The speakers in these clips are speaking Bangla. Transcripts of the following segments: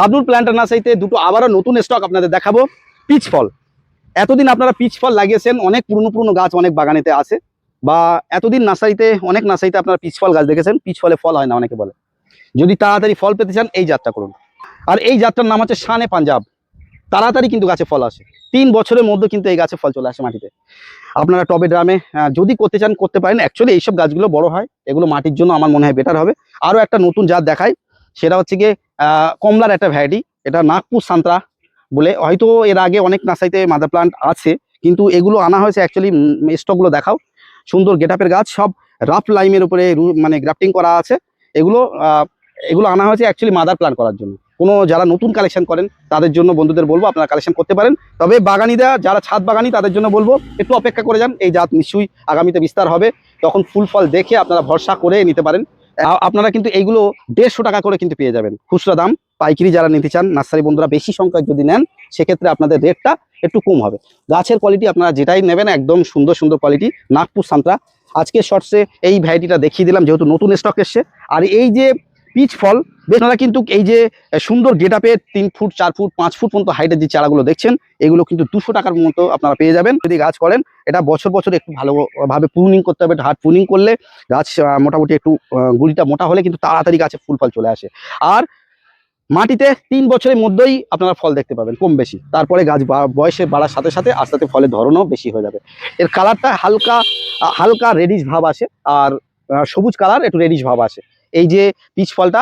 শাবনূর প্ল্যান্টার নার্সারিতে দুটো আবারও নতুন স্টক আপনাদের দেখাবো। পিচ ফল, এতদিন আপনারা পিচ ফল লাগিয়েছেন, অনেক পুরনো পুরনো গাছ অনেক বাগানেতে আছে, বা এতদিন নার্সারিতে অনেক নার্সারিতে আপনারা পিচ ফল গাছ দেখেছেন, পিচ ফলে ফল হয় না অনেকে বলে। যদি তাড়াতাড়ি ফল পেতে চান এই জাতটা করুন। আর এই জাতটার নাম হচ্ছে শান-এ পাঞ্জাব। তাড়াতাড়ি কিন্তু গাছে ফল আসে, 3 বছরের মধ্যে কিন্তু এই গাছে ফল চলে আসে মাটিতে। আপনারা টবে ড্রামে যদি করতে চান করতে পারেন। অ্যাকচুয়ালি এইসব গাছগুলো বড় হয়, এগুলো মাটির জন্য আমার মনে হয় বেটার হবে। আরও একটা নতুন জাত দেখায়, সেটা হচ্ছে গিয়ে কমলার একটা ভ্যারাইটি, এটা নাগপুর সান্ত্রা বলে। হয়তো এর আগে অনেক নার্সারিতে মাদার প্লান্ট আছে, কিন্তু এগুলো আনা হয়েছে অ্যাকচুয়ালি। স্টকগুলো দেখাও, সুন্দর গেটআপের গাছ, সব রাফ লাইমের উপরে মানে গ্রাফটিং করা আছে। এগুলো এগুলো আনা হয়েছে অ্যাকচুয়ালি মাদার প্লান্ট করার জন্য। কোনো যারা নতুন কালেকশন করেন তাদের জন্য বন্ধুদের বলবো আপনারা কালেকশন করতে পারেন। তবে বাগানিরা যারা ছাদ বাগানি তাদের জন্য বলবো একটু অপেক্ষা করে যান, এই জাত নিশ্চয়ই আগামীতে বিস্তার হবে, তখন ফুল ফল দেখে আপনারা ভরসা করে নিতে পারেন। আপনারা কিন্তু এইগুলো 150 টাকা করে কিন্তু পেয়ে যাবেন খুচরা দাম। পাইকারি যারা নিতে চান নার্সারি বন্ধুরা বেশি সংখ্যায় যদি নেন, সেক্ষেত্রে আপনাদের রেটটা একটু কম হবে। গাছের কোয়ালিটি আপনারা যেটাই নেবেন একদম সুন্দর সুন্দর কোয়ালিটি। নাগপুর সান্ত্রা আজকে শর্টসে এই ভ্যারাইটিটা দেখিয়ে দিলাম, যেহেতু নতুন স্টক এসছে। আর এই যে পিচ ফল, আপনারা কিন্তু এই যে সুন্দর গেটআপে 3 ফুট 4 ফুট 5 ফুট পর্যন্ত হাইটের যে চারাগুলো দেখছেন, এগুলো কিন্তু 200 টাকার মতো আপনারা পেয়ে যাবেন যদি গাছ করেন। এটা বছর বছর একটু ভালোভাবে প্রুনিং করতে হবে, হার্ড প্রুনিং করলে গাছ মোটামুটি একটু গুড়িটা মোটা হলে কিন্তু তাড়াতাড়ি গাছে ফুল ফল চলে আসে। আর মাটিতে 3 বছরের মধ্যেই আপনারা ফল দেখতে পাবেন কম বেশি। তারপরে গাছ বয়সে বাড়ার সাথে সাথে আস্তে আস্তে ফলের ধরনও বেশি হয়ে যাবে। এর কালারটা হালকা হালকা রেডিশ ভাব আসে, আর সবুজ কালার একটু রেডিশ ভাব আসে। এই যে পিচ ফলটা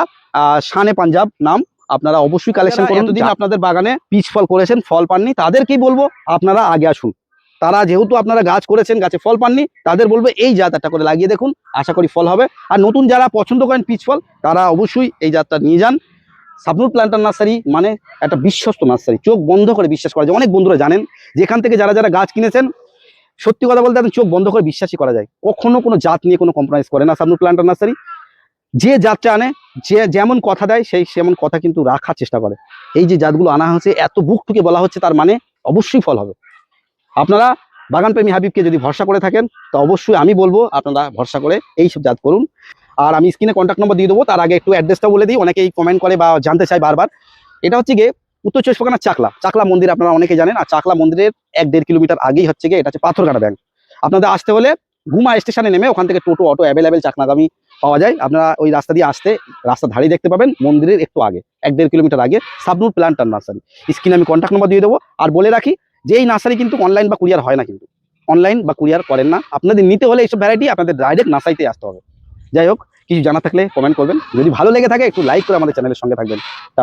শান-এ পাঞ্জাব নাম, আপনারা অবশ্যই কালেকশন করুন। এতদিন আপনাদের বাগানে পিচ ফল করেছেন, ফল পাননি, তাদেরকেই বলবো আপনারা আগে আসুন। তারা যেহেতু আপনারা গাছ করেছেন, গাছে ফল পাননি, তাদের বলবো এই জাত একটা করে লাগিয়ে দেখুন, আশা করি ফল হবে। আর নতুন যারা পছন্দ করেন পিচ ফল, তারা অবশ্যই এই জাতটা নিয়ে যান। শাবনূর প্ল্যান্টার নার্সারি মানে একটা বিশ্বস্ত নার্সারি, চোখ বন্ধ করে বিশ্বাস করা যায়। অনেক বন্ধুরা জানেন যেখান থেকে যারা যারা গাছ কিনেছেন, সত্যি কথা বলতে চোখ বন্ধ করে বিশ্বাসই করা যায়। কখনো কোনো জাত নিয়ে কোনো কম্প্রোমাইজ করে না শাবনূর প্ল্যান্টার নার্সারি। যে জাতটা আনে, যে যেমন কথা দেয়, সেমন কথা কিন্তু রাখার চেষ্টা করে। এই যে জাতগুলো আনা হচ্ছে, এত বুক ঠুকে বলা হচ্ছে, তার মানে অবশ্যই ফল হবে। আপনারা বাগানপ্রেমী হাবিবকে যদি ভরসা করে থাকেন, তো অবশ্যই আমি বলবো আপনারা ভরসা করে এইসব জাত করুন। আর আমি স্ক্রিনে কন্ট্যাক্ট নম্বর দিয়ে দেবো, তার আগে একটু অ্যাড্রেসটা বলে দিই, অনেকেই কমেন্ট করে বা জানতে চাই বারবার। এটা হচ্ছে গিয়ে উত্তর 24 পরগনার চাকলা মন্দির, আপনারা অনেকে জানেন। আর চাকলা মন্দিরের 1-1.5 কিলোমিটার আগেই হচ্ছে গিয়ে এটা হচ্ছে পাথরঘাটা ব্যাংক। আপনাদের আসতে হলে গুমা স্টেশনে নেমে ওখান থেকে টোটো অটো অ্যাভেলেবেল চাকনাগামী পাওয়া যায়। আপনারা ওই রাস্তা দিয়ে আসতে, রাস্তা ধারেই দেখতে পাবেন, মন্দিরের একটু আগে 1-1.5 কিলোমিটার আগে শাবনূর প্ল্যান্টার নার্সারি। স্ক্রিনে আমি কন্ট্যাক্ট নম্বর দিয়ে দেবো। আর বলে রাখি যে এই নার্সারি কিন্তু অনলাইন বা কুরিয়ার হয় না, কিন্তু অনলাইন বা কুরিয়ার করেন না। আপনাদের নিতে হলে এইসব ভ্যারাইটি আপনাদের ডাইরেক্ট নার্সারিতে আসতে হবে। যাই হোক, কিছু জানা থাকলে কমেন্ট করবেন, যদি ভালো লেগে থাকে একটু লাইক করে আমাদের চ্যানেলের সঙ্গে থাকবেন।